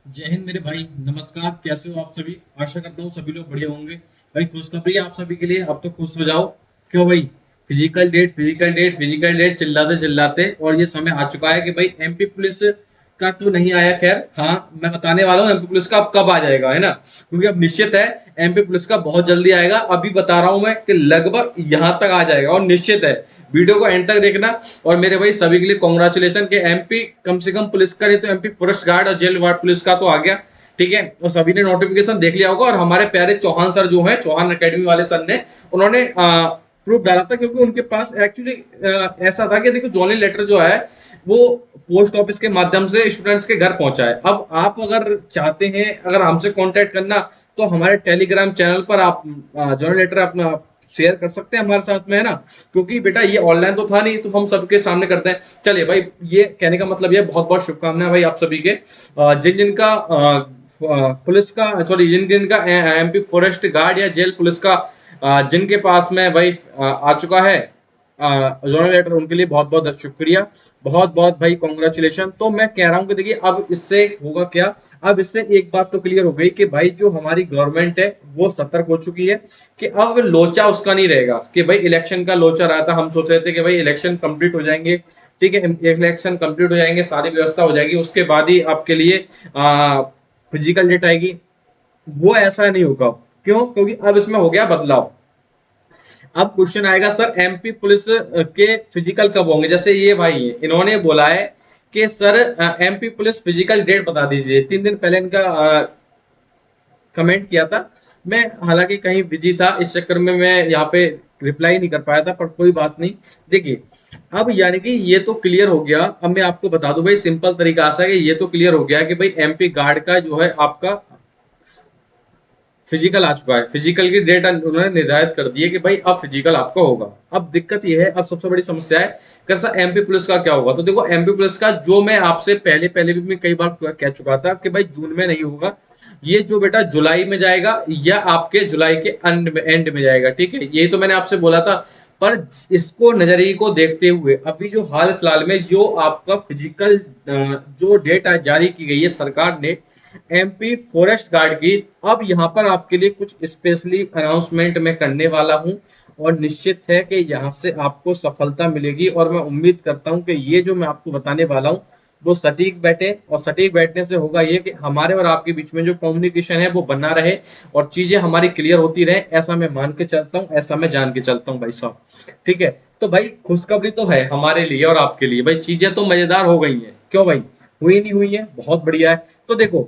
जय हिंद मेरे भाई। नमस्कार, कैसे हो आप सभी? आशा करता हूँ सभी लोग बढ़िया होंगे। भाई खुशखबरी है आप सभी के लिए, अब तो खुश हो जाओ। क्यों भाई? फिजिकल डेट चिल्लाते चिल्लाते और ये समय आ चुका है कि भाई एमपी पुलिस का तो नहीं आया। खैर हाँ, मैं बताने वाला हूँ एमपी पुलिस का अब कब आ जाएगा, है ना? क्योंकि अब निश्चित है एमपी पुलिस का बहुत जल्दी आएगा। अभी बता रहा हूँ मैं कि लगभग यहाँ तक आ जाएगा और निश्चित है। वीडियो को एंड तक देखना। और मेरे भाई सभी के लिए कॉन्ग्रेचुलेसन कि एमपी कम से कम पुलिस का नहीं तो एमपी फॉरेस्ट गार्ड और जेल वार्ड पुलिस का तो आ गया। ठीक है, और सभी ने नोटिफिकेशन देख लिया होगा। और हमारे प्यारे चौहान सर जो है, चौहान एकेडमी वाले सर ने, उन्होंने प्रूफ डाला था क्योंकि उनके पास एक्चुअली ऐसा था कि देखो जॉइनिंग लेटर जो है वो पोस्ट ऑफिस के माध्यम से स्टूडेंट्स के घर पहुंचा है। अब आप अगर चाहते हैं अगर हमसे कांटेक्ट करना तो हमारे टेलीग्राम चैनल पर आप जॉइनिंग लेटर अपना शेयर कर सकते हैं हमारे साथ में, है ना? क्योंकि बेटा ये ऑनलाइन तो था नहीं तो हम सबके सामने करते हैं। चलिए भाई, ये कहने का मतलब ये बहुत बहुत शुभकामनाएं भाई आप सभी के। जिन जिनका पुलिस का, सॉरी, जिन जिनका एमपी फॉरेस्ट गार्ड या जेल पुलिस का जिनके पास में भाई आ चुका है जोनल लेटर, उनके लिए बहुत बहुत शुक्रिया। बहुत बहुत भाई कॉन्ग्रेचुलेशन। तो मैं कह रहा हूँ कि देखिए अब इससे होगा क्या। अब इससे एक बात तो क्लियर हो गई कि भाई जो हमारी गवर्नमेंट है वो सतर्क हो चुकी है कि अब लोचा उसका नहीं रहेगा कि भाई इलेक्शन का लोचा रहा था। हम सोच रहे थे कि भाई इलेक्शन कंप्लीट हो जाएंगे, ठीक है, इलेक्शन कंप्लीट हो जाएंगे, सारी व्यवस्था हो जाएगी, उसके बाद ही आपके लिए फिजिकल डेट आएगी। वो ऐसा नहीं होगा। क्यों? क्योंकि अब इसमें हो गया बदलाव। अब क्वेश्चन आएगा सर एमपी पुलिस के फिजिकल कब होंगे? जैसे ये भाई इन्होंने बोला है कि sir MP police physical date बता दीजिए। 3 दिन पहले इनका कमेंट किया था। मैं हालांकि कहीं बिजी था, इस चक्कर में मैं यहाँ पे रिप्लाई नहीं कर पाया था, पर कोई बात नहीं। देखिए अब यानी कि ये तो क्लियर हो गया। अब मैं आपको बता दूं भाई, सिंपल तरीका ऐसा है कि ये तो क्लियर हो गया कि भाई एमपी गार्ड का जो है आपका फिजिकल आ चुका है। फिजिकल की डेट उन्होंने निर्धारित कर दी है कि भाई अब फिजिकल आपका होगा। अब दिक्कत यह है, अब सबसे बड़ी समस्या है कि सर एमपी पुलिस का क्या होगा? तो देखो एमपी पुलिस का जो मैं आपसे पहले पहले भी मैं कई बार कह चुका था कि भाई जून में नहीं होगा। ये जो बेटा जुलाई में जाएगा या आपके जुलाई के एंड में जाएगा, ठीक है, यही तो मैंने आपसे बोला था। पर इसको नजरिए को देखते हुए अभी जो हाल फिलहाल में जो आपका फिजिकल जो डेट जारी की गई है सरकार ने एमपी फॉरेस्ट गार्ड की, अब यहाँ पर आपके लिए कुछ स्पेशली अनाउंसमेंट मैं करने वाला हूँ। और निश्चित है कि यहाँ से आपको सफलता मिलेगी और मैं उम्मीद करता हूँ कि ये जो मैं आपको बताने वाला हूँ वो सटीक बैठे। और सटीक बैठने से होगा ये कि हमारे और आपके बीच में जो कम्युनिकेशन है वो बना रहे और चीजें हमारी क्लियर होती रहे। ऐसा मैं मान के चलता हूँ, ऐसा मैं जान के चलता हूँ भाई साहब। ठीक है, तो भाई खुशखबरी तो है हमारे लिए और आपके लिए। भाई चीजें तो मजेदार हो गई हैं। क्यों भाई? हुई नहीं हुई है? बहुत बढ़िया है। तो देखो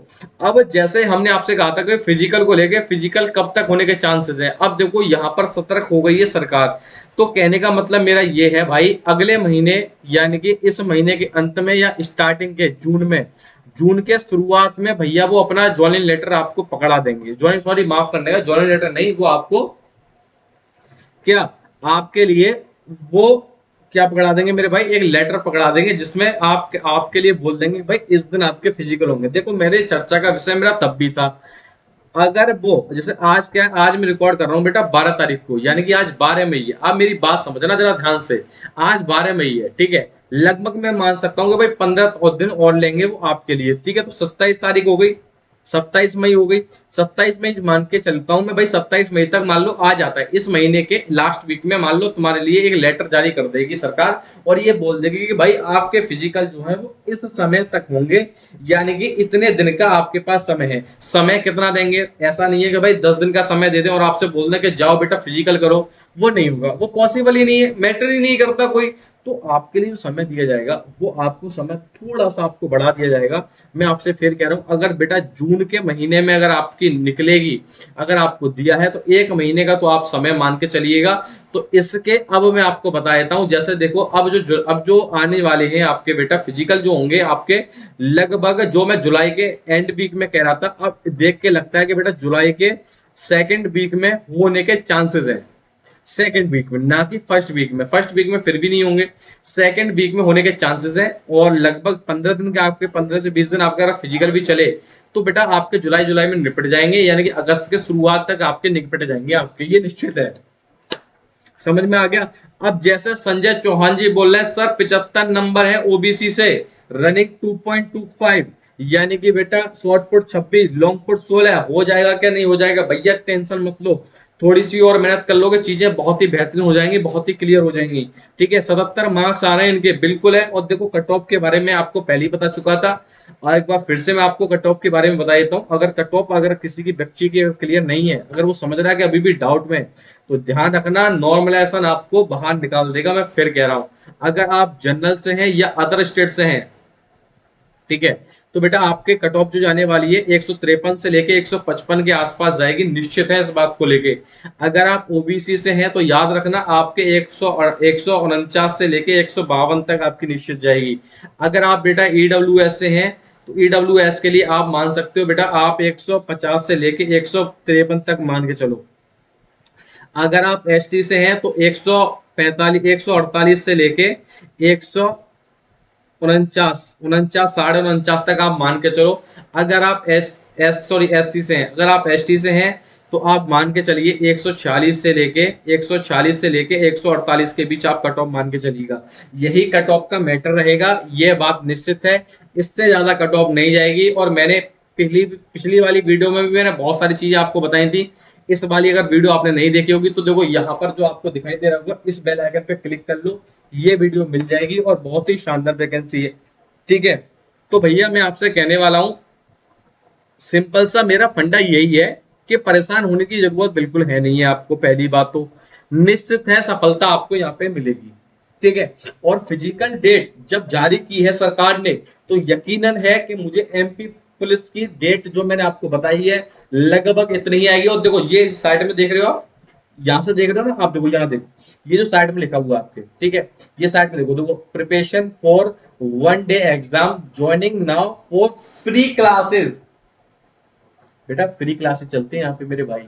अब जैसे हमने आपसे कहा था कि फिजिकल को लेके फिजिकल कब तक होने के चांसेस हैं, अब देखो यहाँ पर सतर्क हो गई है सरकार। तो कहने का मतलब मेरा ये है भाई, अगले महीने यानी कि इस महीने के अंत में या स्टार्टिंग के जून में, जून के शुरुआत में भैया वो अपना ज्वाइनिंग लेटर आपको पकड़ा देंगे। ज्वाइन सॉरी, माफ करने का, ज्वाइनिंग लेटर नहीं, वो आपको क्या, आपके लिए वो क्या पकड़ा देंगे मेरे भाई, एक लेटर पकड़ा देंगे जिसमें आपके लिए बोल देंगे भाई इस दिन आपके फिजिकल होंगे। देखो मेरे चर्चा का विषय मेरा तब भी था। अगर वो जैसे आज क्या है, आज मैं रिकॉर्ड कर रहा हूँ बेटा 12 तारीख को, यानी कि आज 12 मई है। आप मेरी बात समझना जरा ध्यान से। आज 12 मई है, ठीक है। लगभग मैं मान सकता हूँ कि भाई 15 दिन और लेंगे वो आपके लिए, ठीक है। तो 27 तारीख हो गई, 27 मई हो गई। 27 मई मान के चलता हूं मैं भाई, 27 मई तक मान लो आ जाता है। इस महीने के लास्ट वीक में मान लो तुम्हारे लिए एक लेटर जारी कर देगी सरकार और ये बोल देगी कि भाई आपके फिजिकल जो है वो इस समय तक होंगे। यानी कि इतने दिन का आपके पास समय है। समय कितना देंगे? ऐसा नहीं है कि भाई 10 दिन का समय दे दें और आपसे बोल दें कि जाओ बेटा फिजिकल करो। वो नहीं होगा, वो पॉसिबल ही नहीं है, मैटर ही नहीं करता कोई। तो आपके लिए जो समय दिया जाएगा वो आपको समय थोड़ा सा आपको बढ़ा दिया जाएगा। मैं आपसे फिर कह रहा हूं, अगर बेटा जून के महीने में अगर आपकी निकलेगी, अगर आपको दिया है तो 1 महीने का तो आप समय मान के चलिएगा। तो इसके अब मैं आपको बता देता हूं। जैसे देखो अब जो आने वाले हैं आपके बेटा फिजिकल जो होंगे आपके, लगभग जो मैं जुलाई के एंड वीक में कह रहा था, अब देख के लगता है कि बेटा जुलाई के सेकेंड वीक में होने के चांसेस हैं। सेकेंड वीक में, ना कि फर्स्ट वीक में। फर्स्ट वीक में फिर भी नहीं होंगे, सेकेंड वीक में होने के चांसेस हैं। और लगभग 15 दिन के आपके, 15 से 20 दिन आपका अगर फिजिकल भी चले तो बेटा आपके जुलाई जुलाई में निपट जाएंगे, यानी कि अगस्त के शुरुआत तक आपके निपट जाएंगे आपके, ये निश्चित है। समझ में आ गया? अब जैसे संजय चौहान जी बोल रहे हैं सर 75 नंबर है ओबीसी से, रनिंग 2.25, यानी कि बेटा शॉर्ट पुट 26, लॉन्ग पुट 16 हो जाएगा क्या नहीं हो जाएगा भैया, टेंशन मत लो, थोड़ी सी और मेहनत कर लोगे चीजें बहुत ही बेहतरीन हो जाएंगी, बहुत ही क्लियर हो जाएंगी। ठीक है, 77 मार्क्स आ रहे हैं इनके, बिल्कुल है। और देखो कट ऑफ के बारे में आपको पहले ही बता चुका था, और एक बार फिर से मैं आपको कट ऑफ के बारे में बता देता हूँ। अगर कट ऑफ अगर किसी की बच्ची की क्लियर नहीं है, अगर वो समझ रहा है कि अभी भी डाउट में, तो ध्यान रखना नॉर्मलाइजेशन आपको बाहर निकाल देगा, मैं फिर कह रहा हूँ। अगर आप जनरल से हैं या अदर स्टेट से हैं, ठीक है, तो बेटा आपके कट ऑफ जो जाने वाली है 153 से लेके 155 के आसपास जाएगी, निश्चित है इस बात को लेके। अगर आप ओबीसी से हैं तो याद रखना आपके 149 से लेके 152 तक आपकी निश्चित जाएगी। अगर आप बेटा ईडब्ल्यूएस से हैं तो ईडब्ल्यूएस के लिए आप मान सकते हो बेटा आप 150 से लेके 153 तक मान के चलो। अगर आप एसटी से हैं तो 148 से लेके 149 साढ़े 49 तक आप मान के चलो। अगर आप एस सी से हैं, अगर आप एस टी से हैं तो आप मान के चलिए 146 से लेके 148 के बीच आप कट ऑफ मान के चलिएगा। यही कट ऑफ का मैटर रहेगा, ये बात निश्चित है, इससे ज्यादा कट ऑफ नहीं जाएगी। और मैंने पिछली वाली वीडियो में भी मैंने बहुत सारी चीजें आपको बताई थी। इस वाली अगर वीडियो आपने नहीं देखी होगी तो देखो यहाँ पर जो आपको दिखाई दे रहा होगा, इस बेल आइकन पे क्लिक कर लो, ये वीडियो मिल जाएगी, और बहुत ही शानदार वैकेंसी है। ठीक है, तो भैया मैं आपसे कहने वाला हूं, सिंपल सा मेरा फंडा यही है कि परेशान होने की जरूरत बिल्कुल है नहीं है आपको। पहली बात तो निश्चित है सफलता आपको यहाँ पे मिलेगी। ठीक है, और फिजिकल डेट जब जारी की है सरकार ने, तो यकीनन है कि मुझे एमपी पुलिस की डेट जो मैंने आपको बताई है लगभग इतनी ही आएगी। और देखो ये साइड में देख रहे हो आप, यहाँ से देख रहे हो ना आप, देखो यहाँ देखो ये जो साइड में लिखा हुआ है आपके, ठीक है, ये साइड में देखो, देखो preparation for 1 day exam joining now for free classes. बेटा फ्री क्लासेस चलते हैं यहाँ पे मेरे भाई,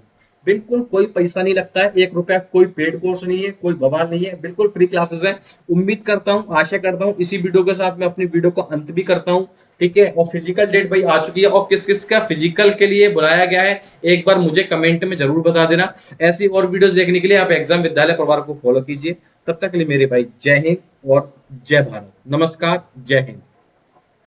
बिल्कुल कोई पैसा नहीं लगता है, 1 रुपया, कोई पेड कोर्स नहीं है, कोई बवाल नहीं है, बिल्कुल फ्री क्लासेस है। उम्मीद करता हूँ, आशा करता हूँ इसी वीडियो के साथ मैं अपनी वीडियो को अंत भी करता हूँ। ठीक है, और फिजिकल डेट भाई आ चुकी है, और किस किस का फिजिकल के लिए बुलाया गया है एक बार मुझे कमेंट में जरूर बता देना। ऐसी और वीडियोस देखने के लिए आप एग्जाम विद्यालय परिवार को फॉलो कीजिए। तब तक के लिए मेरे भाई जय हिंद और जय भारत, नमस्कार, जय हिंद।